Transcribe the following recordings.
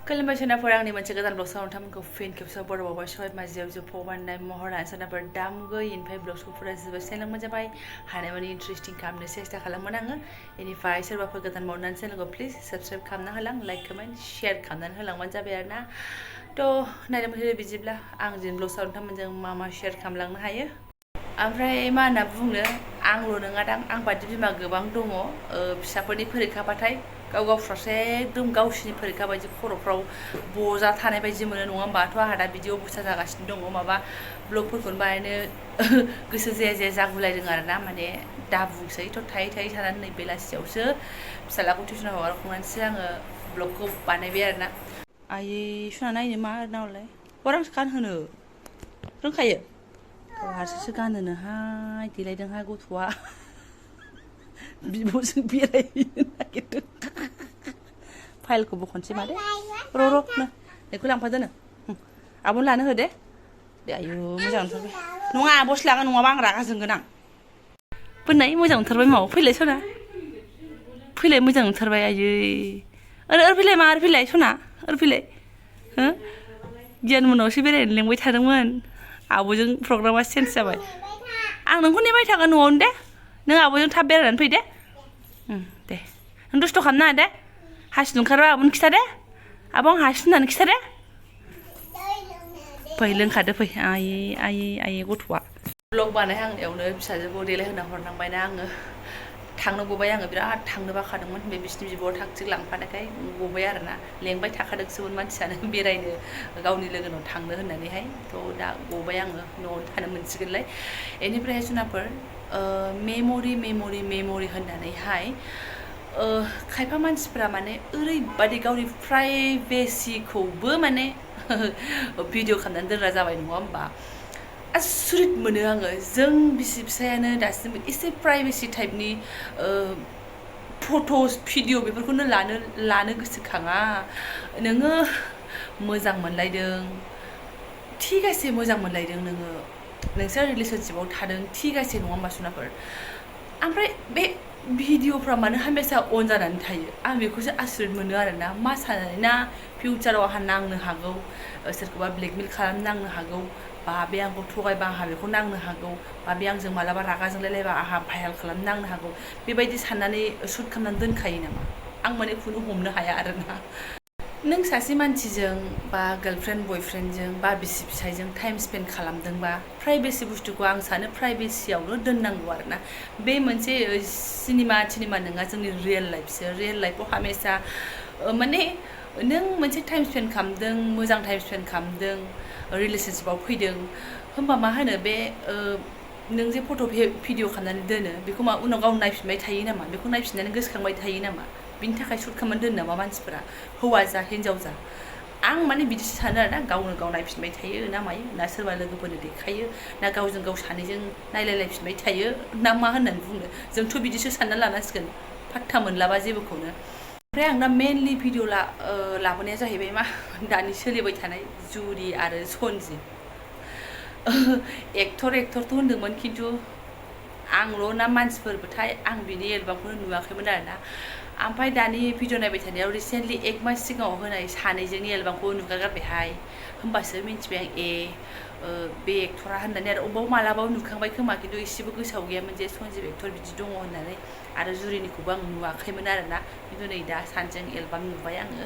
खुलुमबाय सोनाफोर आंनि मोनसे गोदान ब्लगसाव नोंथांमोनखौ फिन खेबसेयाव बरावबावबाय सहाय माजियाव जो फबाननाय महरा सोनाफोर दामुगै इनिफ्राय ब्लगसफोरा जोबोद सेलांमोन जाबाय हानायमानि इन्टारेस्टिं खालामनो सेस्था खालामोन आङो इनिफ्राय सोरबाफोर गोदान मावनानै चेनेलखौ प्लिज साबस्क्राइब खालामना होलां लाइक कमेन्ट शेयार खालामनानै होलांबानो जाबाय आरोना थ' नायनो मोनसे बिदिब्ला आं दिनै ब्लगसाव नोंथांमोनजों मा शेयार खालामलांनो हायो ओमफ्राय मा होनना बुंनो आंल' नङादां आं बादि बिमा गोबां दङ फिसाफोरनि फरिखाबाथाय गाव गावफ्रासो एकदम गावसिनि फरिखा बायदि खर'फ्राव बजा थानाय बायदि मोनो नङा होमबाथ' आंहा दा बिदि अबस्था जागासिनो दङ माबा ब्लगफोरखौनो बानायनो गोसो जाया जाया जागुलायदों आरोना माने दा बुंसै थ' थायै थायै थानानै नै बेलासियावसो फिसालाखौ टिउसनाव हगारखांनानैसो आङो ब्लगखौ बानायबाय आरोना आयै सुना नायनो मा नावलाय अरांसो गानहोनो रोंखायो हारसिंसो गानहोनोहाय देलायदोंहाय गथ'आ बिब'जों बेरायहैनो नागिरदों फाइलखौ बख'नोसै मादे र' बेखौ लांफादो नो आब'नो लानो हो दे आयु मोजां मोनथारबाय नङा आब'सो लागोन नङाबा आं रागा जोंगोन आं बोननाय मोजां मोनथारबाय माबा फैलाय सना फैलाय मोजां मोनथारबाय आयै ओरै फैलाय मा ओरै फैलाय सना ओरै फैलाय हो गियान मोनावसो बेरायनो लेंबाय थादोंमोन आब'जों प्रग्रामा चेन्ज जाबाय आं नोंखौ नेबाय थागोन न'आवनो दे नों आब'जों थाब बेरायनानै फै दे दे नों दुस्थ' खालामनो नाङा दे हासुनो ओंखारबा आब'नो खिथा दे आब' आं हासुनो होननानै खिथा दे फै लोंखादो फै आयै गथ'आ ब्लग बानायहांनायावनो फिसाजोखौ देलायहोना हरनांबायना आङो थांनो गबाय आङो बिराद थांनो बाखादोंमोन बे बिसिनि बिब'आ थाग-थिग लांफानायखाय गबाय आरोना लेंबाय थाखादोंसोमोन मानसियानो बेरायनो गावनि लोगोनाव थांनो होननानैहाय थ' दा गबाय आङो न'आवनो थानो मोनसिगोनलाय बेनिफ्राय जुनाफोर मेम'रि होननानैहाय खायफा मानसिफ्रा माने ओरैबादि गावनि प्राइभेसिखौबो माने भिडिअ खालामनानै दोनग्रा जाबाय नङा होमबा आसुरित मोनो आङो जों बिसि फिसायानो दासिमबो एसे प्राइभेसि टाइपनि फट'स भिडिअ बेफोरखौनो लानो गोसोखाङा नोङो मोजां मोनलायदों थिगासे मोजां मोनलायदों नोंसोर रिलेसनशिपआव थादों थिगासे नङा होमबा सुनाफोर ओमफ्राय बे भिडिअफ्रा मानो हामेसा अन जानानै थायो आं बेखौसो आसुरित मोनो आरोना मा साननानै ना फिउचाराव आंहा नांनो हागौ सोरखौबा ब्लेकमेल खालामनो नांनो हागौ बा बे आंखौ थगायबा आंहा बेखौ नांनो हागौ बा बे आंजों मालाबा रागा जोंलायलायबा आंहा भाइरेल खालामनो नांनो हागौ बेबायदि साननानै शुट खालामनानै दोनखायो नामा आं माने खुनु हमनो हाया आरोना नों सासे मानसिजों बा गार्लफ्रेन्ड बयफ्रेन्डजों बा बिसि फिसायजों टाइम स्पेन्ड खालामदोंबा प्राइभेसि बुस्थुखौ आं सानो प्राइभेसियावनो दोननांगौ आरोना बे मोनसे सिनेमा नङा जोंनि रियेल लाइफआव हामेसा माने नों मोनसे टाइम स्पेन्ड खालामदों मोजां टाइम स्पेन्ड खालामदों रिलेसनशिपआव फैदों होमबा मा होनो बे नों जे फट' भिडिअ खालामनानै दोनो बेखौ मा उनाव गाव नायफिनबाय थायो नामा बेखौ नायफिननानै गोसोखांबाय थायो नामा बिनि थाखाय शुट खालामनानै दोनो नामा मानसिफोरा हौवा जा हिन्जाव जा आं माने बिदिसो सानो आरोना गावनो गाव नायफिनबाय थायो ना मायो ना सोरबा लोगोफोरनो देखायो ना गावजों गाव सानैजों नायलायलायफिनबाय थायो ना मा होननानै बुंनो जोंथ' बिदिसो सानना लानांसिगोन फात्ता मोनलाबा जेबोखौनो ओमफ्राय आं दा मेनलि भिडिअ लाबोनाया जाहैबाय मा दानि सोलिबाय थानाय जुरि आरो सनजिब एक्टरथ' होनदोंमोन खिन्थु आंल' ना मानसिफोरबोथाय आं बिनि एलबामखौनो नुवाखैमोन आरोना ओमफ्राय दानि भिडिअ नायबाय थानायाव रिसेन्टलि 1 मास सिगाङाव होनाय सानैजोंनि एलबामखौ नुगारगारबायहाय होमबासो मिन्थिबाय आं बे एक्टरा होननानै आरो अबाव मालाबाबो नुखांबाय खोमा खिन्थु एसेबो गोसोआव गैयामोन जे सनजिब एक्टर बिदि दङ होननानै आरो जुरिनिखौबो आं नुवाखैमोन आरोना खिन्थु नै दा सानजों एलबाम नुबाय आङो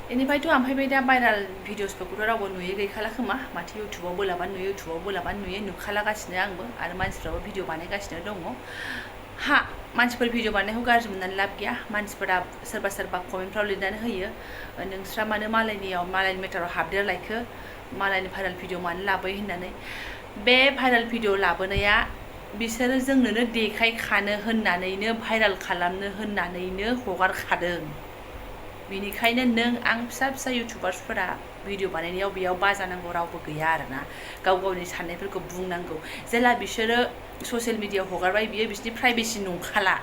बेनिफ्रायथ' ओमफ्राय बे दा भाइराल भिडिअसफोरखौथ' रावबो नुयै गैखाला खोमा माथो इउटुबाव बोलाबानो नुयो नुखालागासिनो आंबो आरो मानसिफ्राबो भिडिअ बानायगासिनो दङ मानसिफोर भिडिअ बानायनायखौ गाज्रि मोननानै लाब गैया मानसिफोरा सोरबा कमेन्टफ्राव लिरनानै होयो नोंस्रा मानो मालायनि मेटाराव हाबदेरलायखो मालायनि भाइराल भिडिअ मानो लाबोयो होननानै बे भाइराल भिडिअ लाबोनाया बिसोरो जोंनोनो देखायखानो होननानैनो भाइराल खालामनो होननानैनो हगारखादों बेनिखायनो नों आं फिसा इउटुबार्सफोरा भिडिअ बानायनायाव बेयाव बाजानांगौ रावबो गैया आरोना गाव गावनि साननायफोरखौ बुंनांगौ जेला बिसोरो ससियेल मिडियायाव हगारबाय बियो बिसोरनि प्राइभेसि नंखाला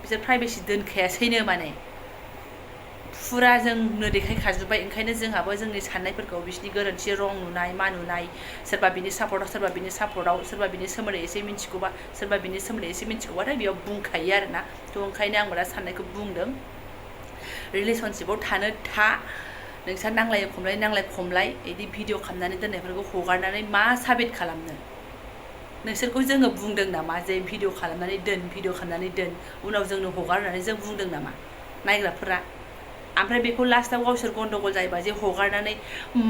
बिसोर प्राइभेसि दोनखायासैनो माने फुरा जोंनो देखायखाजोब्बाय ओंखायनो जोंहाबो जोंनि साननायफोरखौ बिसोरनि गोरोन्थि रं नुनाय मा नुनाय सोरबा बिनि सापर्टआव सोरबा बिनि सोमोन्दै एसे मिन्थिगौबा सोरबा बिनि सोमोन्दै एसे मिन्थिगौबाथाय बेयाव बुंखायो आरोना थ' ओंखायनो आंबो दा साननायखौ बुंदों रिलेसनशिपआव थानो नोंसा नांलाय खमलाय बिदि भिडिअ खालामनानै दोननायफोरखौ हगारनानै मा साबित खालामनो नोंसोरखौ जोङो बुंदों नामा जे भिडिअ खालामनानै दोन उनाव जोंनो हगारनानै जों बुंदों नामा नायग्राफोरा ओमफ्राय बेखौ लास्टआव गावसोर गन्डगल जायोबा जे हगारनानै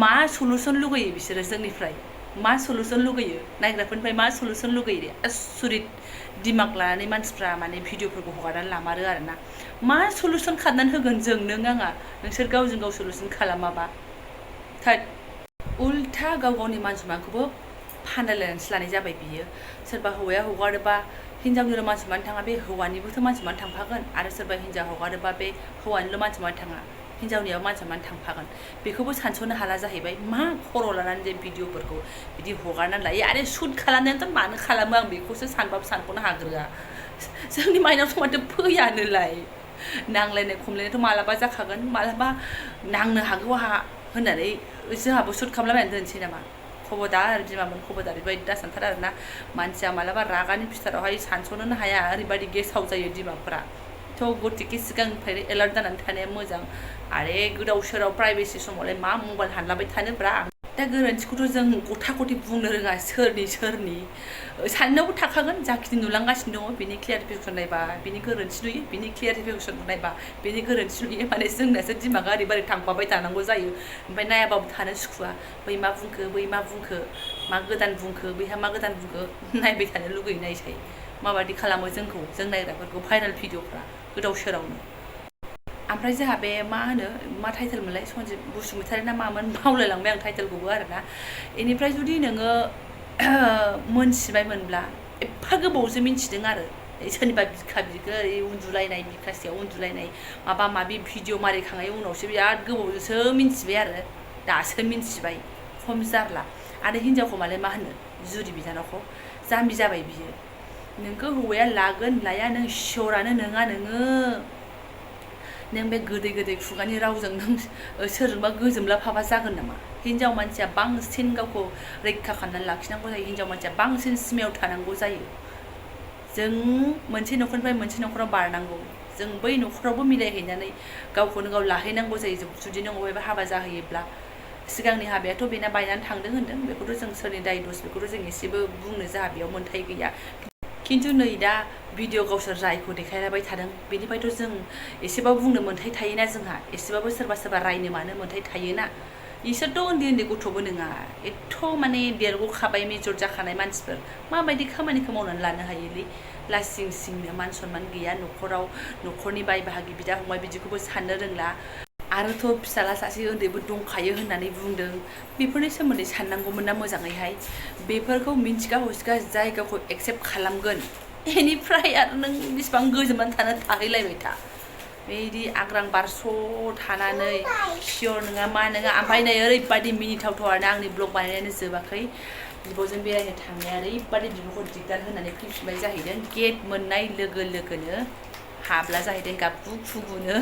मा सलुसन लुगैयो बिसोरो जोंनिफ्राय मा सलुसन लुगैयो नायग्राफोरनिफ्राय मा सलुसन लुगैयो आसुरित दिमाग लानानै मानसिफ्रा माने भिडिअफोरखौ हगारनानै लामारो आरोना मा सलुसन खालामनानै होगोन जों नों आंहा नोंसोर गावजों गाव सलुसन खालामाबा थोद उल्था गाव गावनि मान सनमानखौबो फानलायनानैसो लानाय जाबाय बियो सोरबा हौवाया हगारोबा हिनजावनिल' मान सनमान थाङा बे हौवानिबोथ' मान सनमान थांफागोन आरो सोरबा हिनजाव हगारोबा बे हौवानिल' मान सनमान थाङा हिनजावनियाव मान सनमान थांफागोन बेखौबो सानस'नो हाला जाहैबाय मा खर' लानानै जे भिडिअफोरखौ बिदि हगारनानै लायो आरो शुट खालामनायाथ' मानो खालामो आं बेखौसो सानबाबो सानख'नो हाग्रोआ जोंनि माइनावथ' माथो फैयानोलाय नांलायनाय खमलायनायथ' मालाबा जाखागोन मालाबा नांनो हागौ आहा होननानै जोंहाबो शुट खालामलाबायनानै दोनसै नामा खबरदार बिमामोन खबरदार बेबायदि दासानथार आरोना मानसिया मालाबा रागानि फिथारावहाय सानस'नोनो हाया ओरैबायदि गेसाव जायो दिमागफोरा थ' गतिके सिगांनिफ्रायनो एलार्ट जानानै थानाया मोजां आरो गोदाव सोराव प्राइभेसि समावलाय मा मबाइल हानलाबाय थानोब्रा दा गोरोन्थिखौथ' जों गथा गथि बुंनो रोङा सोरनि साननायावबो थाखागोन जाखिनि नुलांगासिनो दङ बिनि क्लियारिफिकेसन नायबा बिनि गोरोन्थि नुयो बिनि क्लियारिफिकेसन नायबा बिनि गोरोन्थि नुयो माने जोंनासो दिमागा ओरैबायदि थांफाबाय थानांगौ जायो ओमफ्राय नायाबाबो थानो सुखुवा बै मा बुंखो मा गोदान बुंखो बैहा मा गोदान बुंखो नायबाय थानो लुगैयो नायसाय माबायदि खालामो जोंखौ जों नायग्राफोरखौ भाइरेल भिडिअफ्रा गोदाव सोरावनो ओमफ्राय जोंहा बे मा टाइटेल मोनलाय सन्जिब बसुमतारी ना मामोन बावलायलांबाय आं टाइटेलखौबो आरोना बेनिफ्राय जुदि नोङो मोनथिबायमोनब्ला एफा गोबावसो मिन्थिदों आरो सोरनिबा बिखा बिखो उन्दुलायनाय बिखासेयाव उन्दुलायनाय माबा माबि भिडिअ मारिखांनायनि उनावसो बिराद गोबावजोंसो मिन्थिबाय आरो दासो मिन्थिबाय खम जारला आरो हिनजावखौ मालाय मा होनो जुरि बिनानावखौ जाम्बि जाबाय बियो नोंखौ हौवाया लागोन लाया नों सियरानो नङा नों बे गोदै खुगानि रावजों नों सोरजोंबा गोजोमलाफाबा जागोन नामा हिनजाव मानसिया बांसिन गावखौ रैखा खालामनानै लाखिनांगौ जायो हिनजाव मानसिया बांसिन सिमायाव थानांगौ जायो जों मोनसे न'खरनिफ्राय मोनसे न'खराव बारनांगौ जों बै न'खरावबो मिलायहैनानै गावखौनो गाव लाहैनांगौ जायो जुदि नों बबेबा हाबा जाहैयोब्ला सिगांनि हाबायाथ' बेना बायनानै थांदों होनदों बेखौथ' जों सोरनि दाय दस बेखौथ' जों एसेबो बुंनो जोंहा बेयाव मोन्थाय गैया खिन्थु नै दा भिडिअ गावसोर जायखौ देखायलायबाय थादों बेनिफ्रायथ' जों एसेबाबो बुंनो मोन्थाय थायोना जोंहा एसेबाबो सोरबा रायनो मानो मोन्थाय थायोना इसोरथ' उन्दै गथ'बो नङा एथ' माने देरग'खाबाय मेजर जाखानाय मानसिफोर माबायदि खामानिखौ मावनानै लानो हायोलै लासिं सिंनो मान सनमान गैया न'खरनि बाय बाहागि बिदा फंबाय बिदिखौबो साननो रोंला आरोथ' फिसाला सासे उन्दैबो दंखायो होननानै बुंदों बेफोरनि सोमोन्दै साननांगौमोन ना मोजाङैहाय बेफोरखौ मिन्थिगा हसिगा जाय गावखौ एक्सेप्ट खालामगोन बेनिफ्राय आरो नों बेसिबां गोजोमनानै थाहैलायबाय था बेदि आग्रां बारस' थानानै सियर नङा मा नङा ओमफ्राय नै ओरैबायदि मिनिथावथाव आरोना आंनि ब्लग बानायनायानो जोबाखै बिब'जों बेरायनो थांनाया ओरैबायदि बिब'खौ दिगदार होनानै फैफिनबाय जाहैदों गेट मोननाय लोगोनो हाबला जाहैदों गाबगु खुगुनो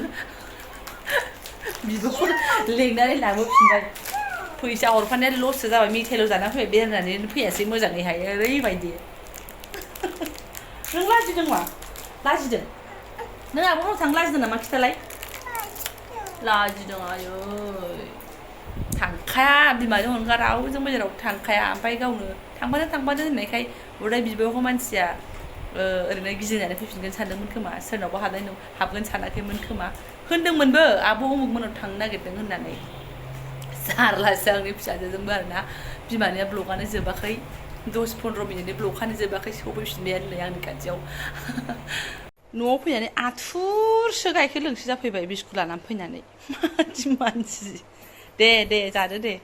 बिब'खौ लेंनानै लाबोफिनबाय फैसा हरफानाया लससो जाबाय मेथाइल' जाना फैबाय बेरायनानै फैयासै मोजाङैहाय ओरैबायदि नों लाजिदों मा लाजिदों नों आब'नाव थांनो लाजिदों नामा खिथालाय लाजिदों आयै थांखाया बिमाजों अनगा रावजोंबो जेराव थांखाया ओमफ्राय गावनो थांफादो होननायखाय हदाय बिब'खौ मानसिया ओरैनो गिदिंनानै फैफिनगोन सानदोंमोन खोमा सोरनावबा हाबगोन सानाखैमोन खोमा होनदोंमोनबो आब' उमुगमोनाव थांनो नागिरदों होननानै जारलासो आंनि फिसाजोजोंबो आरोना बिमानिया ब्लगानो जोबाखै 10-15 मिनिटनि ब्लगानो जोबाखै सफैफिनबाय आरो नै आंनि खाथियाव न'आव फैनानै आथुरसो गाइखेर लोंसो जाफैबाय बिस्कुट लानानै फैनानै मादि मानसि दे जादो दे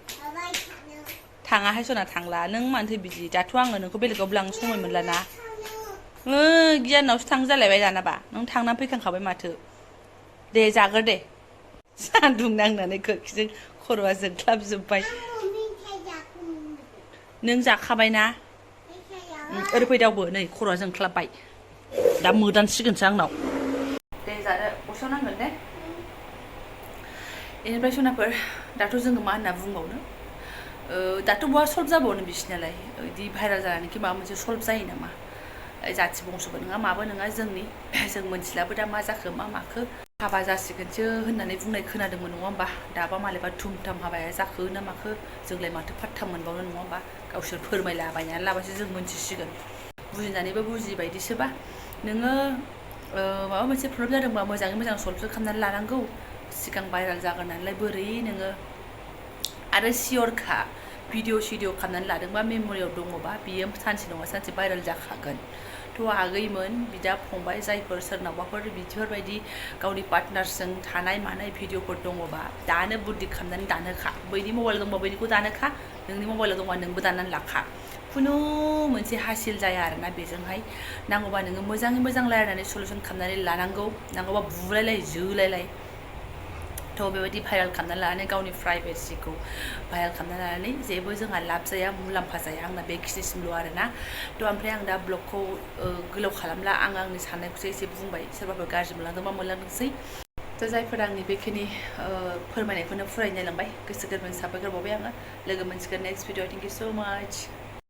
थाङाहाय सना थांला नों मानोथो बिदि दाथ' आङो नोंखौ बेलेगाव लांनो समाय मोनला ना गियानावसो थांनो जालायबाय दानाबा नों थांनानै फैखांखाबाय माथो दे जाग्रो दे सान्दुं नांनानै खोरखिजों खर'आ जोंख्लाबजोब्बाय नों जाखाबायना ओरै फैदावबो नै खर'आ जोंख्लाबबाय दा मोदानसिगोनसो आंनाव दे जादो गस्ला नांगोन दे बेनिफ्राय सनाफोर दाथ' जोङो मा होनना बुंबावनो दाथ' बहा सल्भ जाबावनो बिसिनालाय बिदि भाइरेल जानानैखि माबा मोनसे सल्भ जायो नामा जाथि बंस'बो नङा माबो नङा जों मोनथिलाबो दा मा जाखो मा माखो हाबा जासिगोनसो होननानै बुंनाय खोनादोंमोन नङा होमबा दाबा मालायबा थुमथाम हाबाया जाखो ना माखो जोंलाय माथो फात्ता मोनबावनो नङा होमबा गावसोर फोरमायलाबायनानै लाबासो जों मोनथिसिगोन बुजिनानैबो बुजिबायदिसोबा नोङो माबा मोनसे प्रब्लेम जादोंबा मोजाङै मोजां सल्भ खालामनानै लानांगौ सिगां भाइराल जागोन नालाय बोरै नोङो आरो सियरखा भिडिअ खालामनानै लादोंबा मेम'रियाव दङबा बियो सानसे नङा सानसे भाइराल जाखागोन थ' आगैमोन बिदा फंबाय जायफोर सोरनावबाफोर बिदिफोरबायदि गावनि पार्टनारजों थानाय मानाय भिडिअफोर दङबा दानो बुद्धि खालामनानै दानोखा बैनि मबाइल दंबा बैनिखौ दानोखा नोंनि मबाइलाव दंबा नोंबो दाननानै लाखा खुनु मोनसे हासिल जाया आरोना बेजोंहाय नांगौबा नोङो मोजाङै मोजां रायलायनानै सलुसन खालामनानै लानांगौ नांगौबा बुलायलाय जोलायलाय थ' बेबायदि भाइराल खालामनानै लानानै गावनि प्राइभेसिखौ भाइराल खालामनानै लानानै जेबो जोंहा लाब जाया मुलाम्फा जाया आंना बेखिनिसिमल' आरोना थ' ओमफ्राय आं दा ब्लगखौ गोलाव खालामला आं आंनि साननायखौसो एसे बुंबाय सोरबाफोर गाज्रि मोनलांदोंबा मोनलांदोंसै थ' जायफोर आंनि बेखिनि फोरमायनायखौनो फरायनो नायलांबाय गोसो गोरबोनि साबायखर बावबाय आङो लोगो मोनसिगोन नेक्स्ट भिडिअ थेंक इउ स' माच